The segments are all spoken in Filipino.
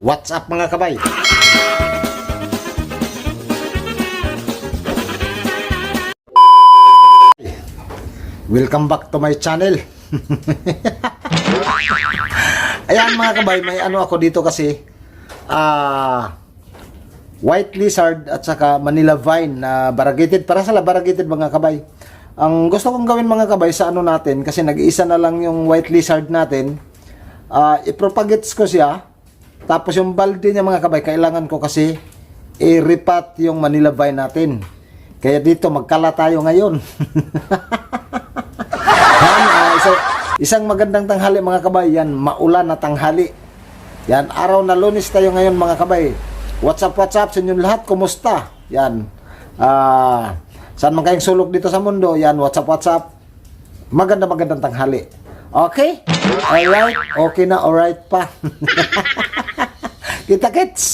What's up mga kabay? Welcome back to my channel. Ayan mga kabay, may ano ako dito kasi white lizard at saka Manila vine na variegated. Para sa variegated mga kabay. Ang gusto kong gawin mga kabay sa ano natin, kasi nag-iisa na lang yung white lizard natin, i-propagates ko siya. Tapos yung balde niya mga kabay, kailangan ko kasi i-repat yung Manila vine natin. Kaya dito magkala tayo ngayon. Isang magandang tanghali mga kabay. Yan, maulan na tanghali. Yan, araw na Lunes tayo ngayon mga kabay. What's up sa inyong lahat? Kumusta? Yan. Saan man kayong sulok dito sa mundo? Yan, what's up? Magandang tanghali. Okay? Alright? Okay na, alright pa. Kita-kits!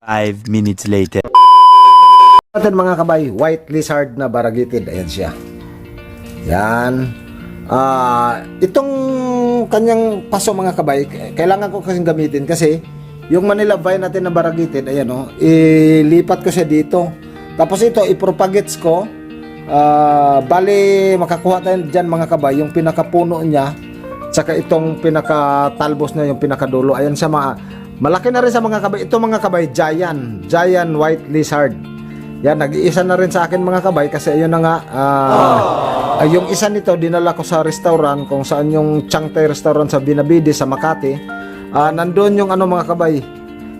5 minutes later. Natin mga kabay, white lizard na variegated. Ayan siya. Yan. Itong kanyang paso mga kabay, kailangan ko kasing gamitin kasi yung Manila vine natin na variegated, ayan o, ilipat ko siya dito. Tapos ito, ipropagates ko. Bali, makakuha tayo dyan mga kabay, yung pinakapuno niya, tsaka itong pinakatalbos niya, yung pinakadulo. Ayan siya, malaki na rin sa mga kabay. Ito mga kabay, giant white lizard. Yan, nag-iisa na rin sa akin mga kabay kasi ayun na nga, yung isa nito dinala ko sa restaurant kung saan yung Changtay restaurant sa Binabidi sa Makati. Nandun yung ano mga kabay,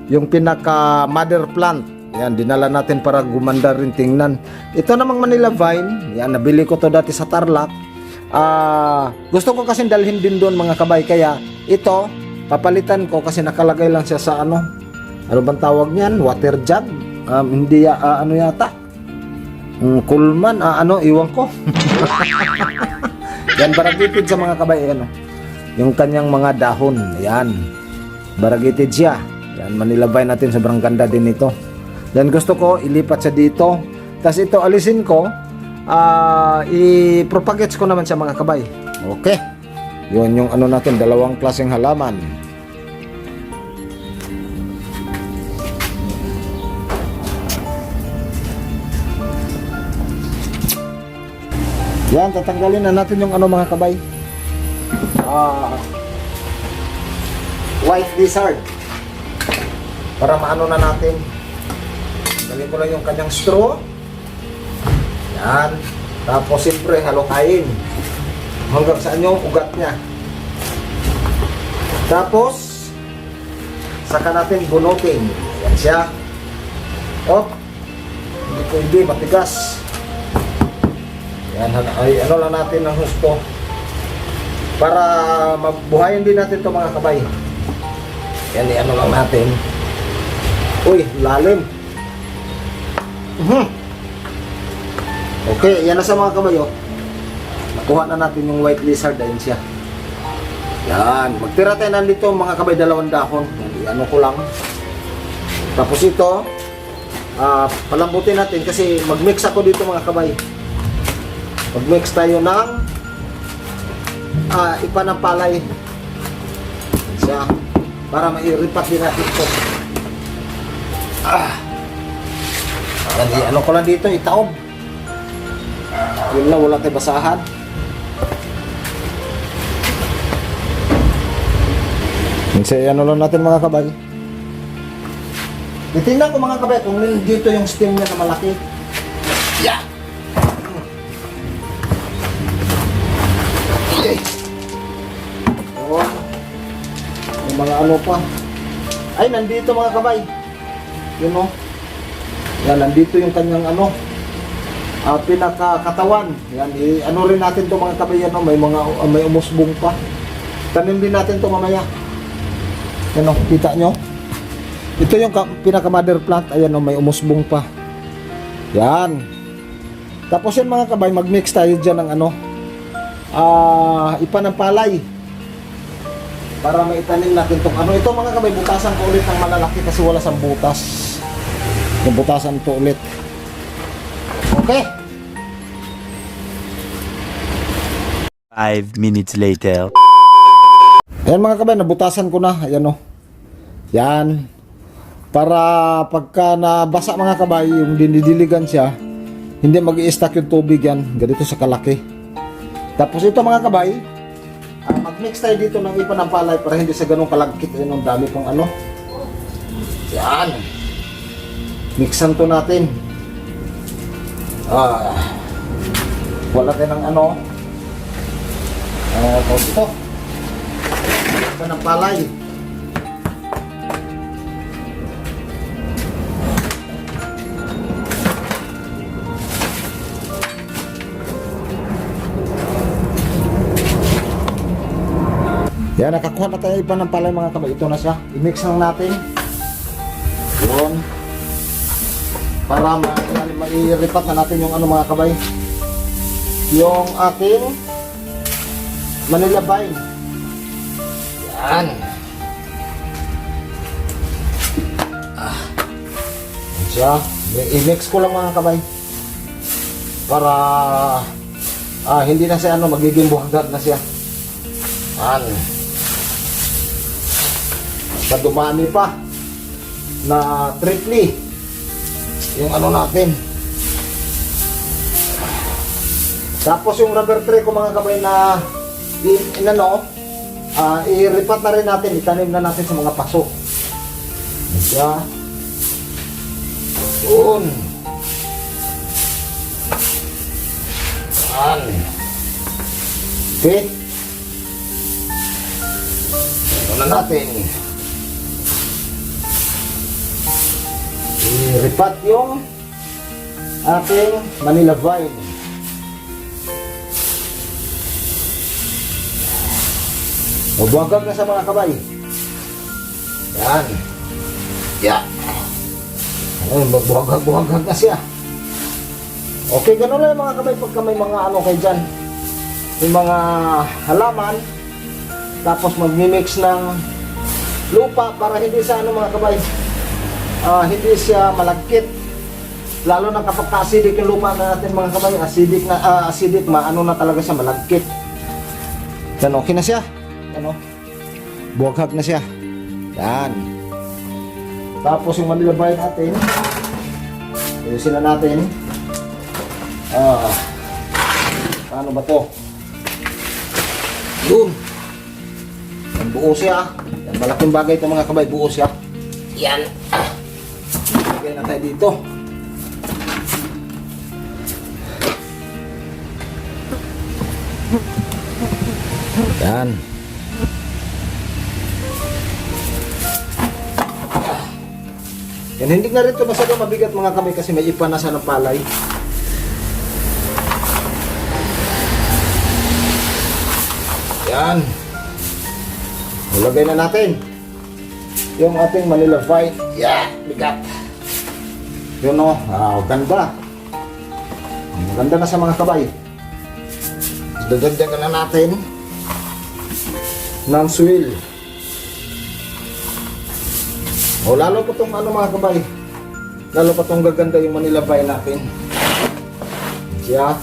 yung pinaka mother plant. Yan, dinala natin para gumanda rin tingnan. Ito namang Manila vine, yan, nabili ko to dati sa Tarlac. Gusto ko kasi dalhin din doon mga kabay, kaya ito papalitan ko kasi nakalagay lang siya sa ano bang tawag niyan, water jug. Hindi ano yata, kulman, iwan ko. Yan, variegated sa mga kabay, ano, yung kanyang mga dahon, yan, variegated siya. Yan, Manila vine natin, sobrang ganda din ito. Yan, gusto ko ilipat siya dito. Tapos ito alisin ko, i-propagates ko naman sa mga kabay. Okay, yun yung ano natin, dalawang klaseng halaman. Yan, tatanggalin na natin yung ano mga kabay, white lizard, para maano na natin. Tanggalin ko lang yung kanyang straw. Yan, tapos siyempre halukain hanggang saan yung ugat niya. Tapos saka natin bunutin. Yan siya. Hindi pwede, matigas. Yan, ay ano lang natin ng husto para mabuhayin din natin ito mga kabay. Yan, ano lang natin. Uy, lalim. Okay, yan na sa mga kabay. Nakuha na natin yung white lizard. Ayan siya. Yan, magtira tayo nandito mga kabay, 2 dahon. Ano ko lang. Tapos ito, palambutin natin kasi magmix ako dito mga kabay. Mag-mix tayo ng ipa ng palay siya para mai-repat din natin ito. Ano ko lang dito, itaob. Yun lang, wala tayo basahan. Kasi ano lang natin mga kabay. Titingnan ko mga kabay kung dito yung stem niya na malaki. Yeah! May mga ano pa. Ay, nandito mga kabay. Yun o. Yan, nandito yung kanyang ano, pinakakatawan. Yan, ano rin natin to mga kabay. Yan o, may umusbong pa. Tanim din natin to mamaya. Yan o, kita nyo. Ito yung pinaka mother plant. Ayan o, may umusbong pa. Yan. Tapos yan mga kabay, mag-mix tayo dyan ng ano, ipa ng palay para maitanim natin itong ano. Ito mga kabay, butasan ko ulit ng malalaki kasi wala sang butas. Yung butasan ito ulit. Okay, 5 minutes later. ayan mga kabay, nabutasan ko na. Ayan o, Yan. Para pagka nabasa mga kabay, yung dinidiligan siya, hindi mag-i-stack yung tubig yan. Ganito sa kalaki. Tapos ito mga kabay, mag-mix tayo dito ng ipa ng palay para hindi sa ganun kalagkit. Yun ang dami pong ano. Yan. Mixan to natin. Wala tayo ng ano. Tapos ito. Ipa ng palay. Yan, nakakuha na tayo ipa ng palay mga kabay. Ito na siya. I-mix lang natin. Yun. Para mairipat na natin yung ano mga kabay. Yung ating Manila Vine. Yan. Yan siya. I-mix ko lang mga kabay. Para hindi na siya ano, magiging buhagad na siya. Yan. Dumami pa na triply yung ano natin. Tapos yung rubber tray ko mga kabay na i-repat na rin natin, itanim na natin sa mga paso. Siya. Yun. Yan. Okay. Ito na natin. I-repat yung ating Manila Vine. Buwagag na sa mga kabay. Yan. Yeah. Buwagag na siya. Okay, ganun lang mga kabay pagka may mga ano kayo dyan. May mga halaman. Tapos mag-mix ng lupa para hindi sa ano mga kabay. Hindi siya malagkit. Lalo na kapag acidic yung lupa natin mga kabay, acidic maano na talaga siya, malagkit. Yan, okay na siya. Ano? Buwaghag na siya. Yan. Tapos yung Manila Vine natin, ayusin na natin. Paano ba to? Yun. Yan, buo siya. Yan, malaking bagay ito mga kabay, buo siya. Yan. Lagyan na tayo dito. Yan. Yan, hindi na rin ito masyado mabigat mga kamay kasi may ipa na sa ng palay. Yan. Ilagay na natin yung ating Manila Vine. Yeah, bigat. Yun o, ganda. Maganda na sa mga kabay. Dadagdagan na natin ng swill. O lalo pa itong ano mga kabay, lalo pa itong gaganda yung Manila Vine natin. Siya.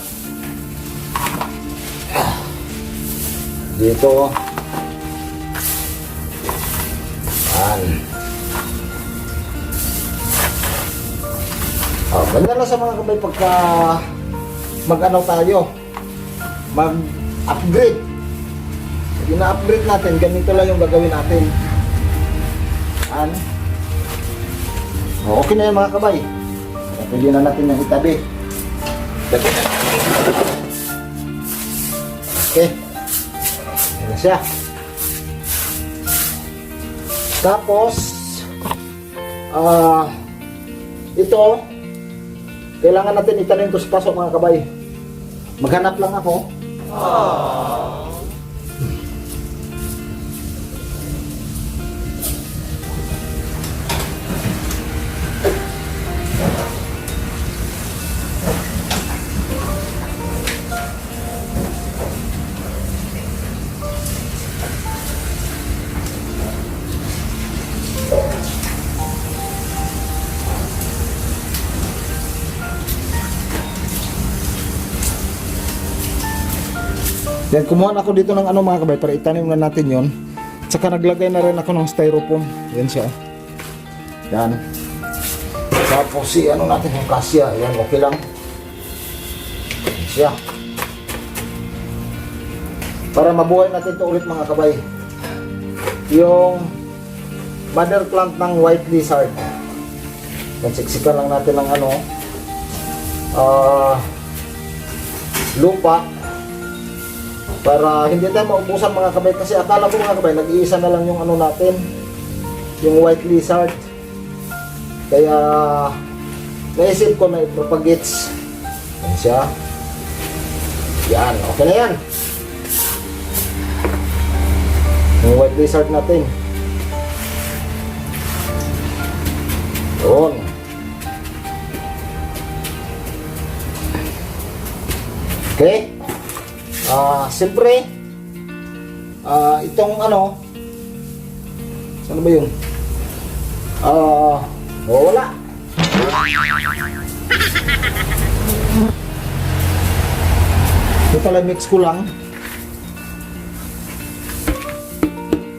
Dito. Yan. O, ganda lang sa mga kabay pagka mag-ano tayo, mag-upgrade. Ina-upgrade natin, ganito lang yung gagawin natin. Yan. Okay na yan mga kabay. Pwede na natin yung itabi. Okay. Yan siya. Tapos ito kailangan natin itanim ito sa paso mga kabay. Maghanap lang ako. Then kumuha na ako dito ng ano mga kabay para itanim na natin yon. Tsaka naglagay na rin ako ng styrofoam. Yan siya. Yan. Tapos si ano natin yung kasya. Yan, okay lang. Yan siya. Para mabuhay natin ito ulit mga kabay. Yung mother plant ng white lizard. Yan, siksikan lang natin ng ano. Lupa. Para hindi tayo maubusan mga kabay. Kasi akala ko mga kabay, nag-iisa na lang yung ano natin. Yung white lizard. Kaya naisip ko na i-propagates. Yan siya. Yan, okay na yan. Yung white lizard natin. Yun. Okay. Siyempre, itong ano, saan ba yun? Wala. Ito pala mix ko lang.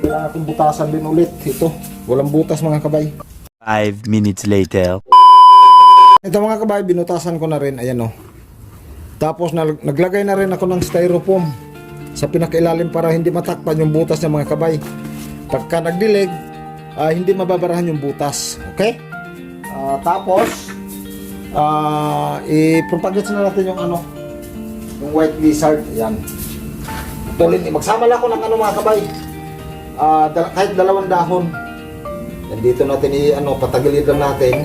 Kailangan natin butasan din ulit. Ito, walang butas mga kabay. 5 minutes later. Ito mga kabay, binutasan ko na rin. Ayan o. Tapos naglagay na rin ako ng styrofoam sa pinakailalim para hindi matakpan yung butas ng mga kabay. Pagka nagdilig, hindi mababarahan yung butas. Okay? Tapos, i-propagate na natin yung ano, yung white lizard. Ayan. Tulin, magsama lang ako ng ano mga kabay. Kahit 2 dahon. Yan dito natin patagilid lang natin.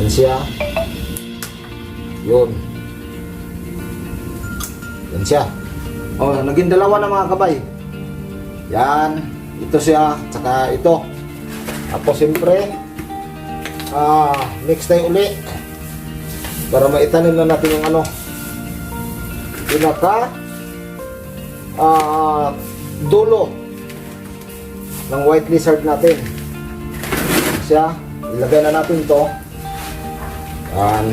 Yan siya. Yun. Yan siya. Naging 2 na mga kabay. Yan. Ito siya. Tsaka ito. Tapos siyempre, mix tayo uli. Para maitanim na natin yung ano. Pinaka dulo ng white lizard natin. Siya. Ilagay na natin ito. Yan.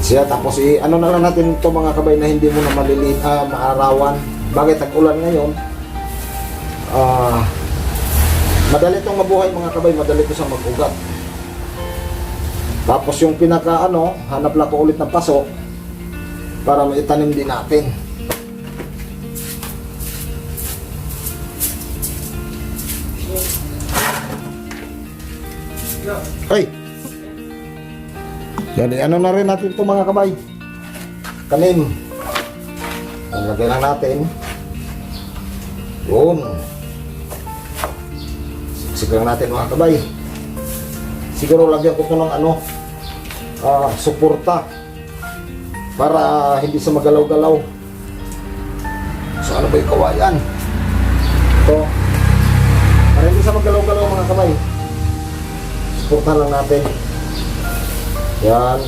Siya, tapos ano na lang natin ito mga kabay na hindi mo na maarawan. Bagay tag-ulan ngayon. Madali itong mabuhay mga kabay, madali ito sa mag-ugat. Tapos yung pinaka hanap lang ko ulit ng paso para maitanim din natin. Ay! Yan, na rin natin ito mga kabay. Kanin. Lagay lang natin. Yun. Siksik lang natin mga kabay. Siguro lagyan ko ito ng suporta. Para hindi sa magalaw-galaw. So ano ba yung kawayan? Ito. Para hindi sa magalaw-galaw mga kabay. Suporta lang natin. Yan.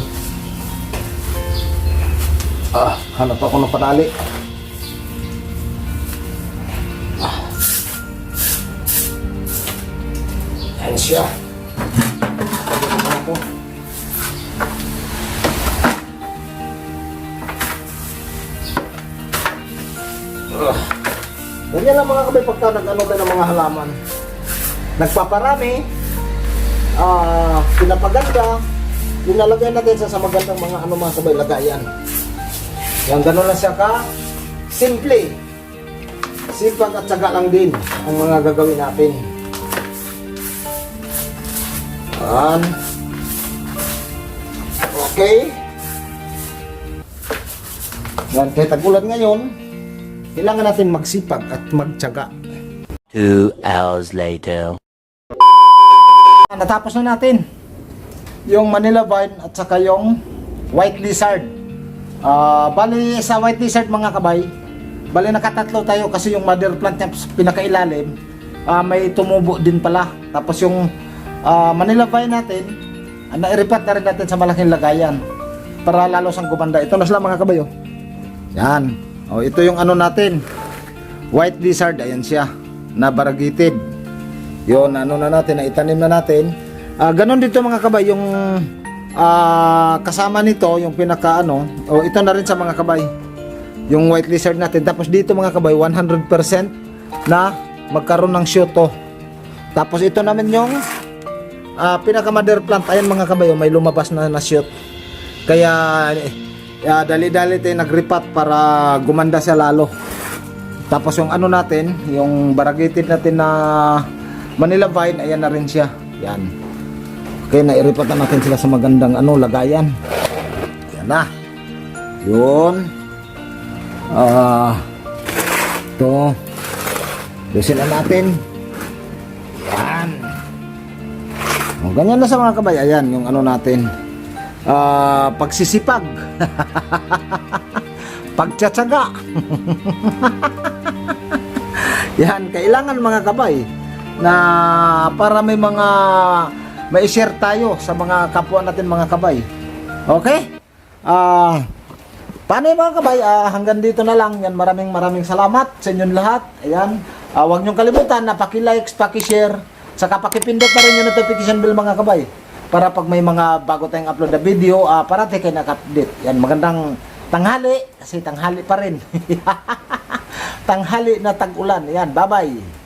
Hanap ako ng panali. Yan siya. Ganyan lang mga kabay pagka nag-ano tayo ng mga halaman. Nagpaparami. Pinapaganda. Linalagay natin sa magandang mga mga sabay lagayan. Yan, gano'n lang siya ka simple. Sipag at syaga lang din ang mga gagawin natin. Yan. Okay. Yan, kaya tag-ulan ngayon, kailangan natin magsipag at magtyaga. 2 hours later. Natapos na natin yung Manila vine at saka yung white lizard. Bali sa white lizard mga kabay, bali nakatatlo tayo kasi yung mother plant niya pinakailalim, may tumubo din pala. Tapos yung Manila vine natin, na-repat na rin natin sa malaking lagayan para lalo sang gumanda. Ito na sila mga kabay. Yan. Ito yung natin, white lizard. Ayan siya, na variegated. Yun, na natin, na itanim na natin. Ganon dito mga kabay, yung kasama nito, yung pinaka ito na rin sa mga kabay. yung white lizard natin. Tapos dito mga kabay, 100% na magkaroon ng shoot to. Tapos ito naman yung pinaka mother plant. Ayan mga kabay, may lumabas na shoot. Kaya dali-dali tayo nag-repot para gumanda siya lalo. Tapos yung ano natin, yung variegated natin na Manila vine, ayan na rin siya. Yan. Okay, na-repot na natin sila sa magandang lagayan. Yan na. Yun. Ito. Lusin na natin. Yan. O, ganyan na sa mga kabay. Ayan, yung ano natin. Pagsisipag. Pagtsatsaga. Yan, kailangan mga kabay na para may mga mai-share tayo sa mga kapwa natin mga kabay. Okay? Paano yung mga kabay? Hanggang dito na lang. Yan, maraming salamat sa inyong lahat. Ayan. Huwag niyong kalimutan na paki-likes, paki-share, saka paki-pindot na rin yung notification bell mga kabay. Para pag may mga bago tayong upload na video, parati kayo naka-update. Yan, magandang tanghali. Kasi tanghali pa rin. Tanghali na tag-ulan. Yan, bye-bye.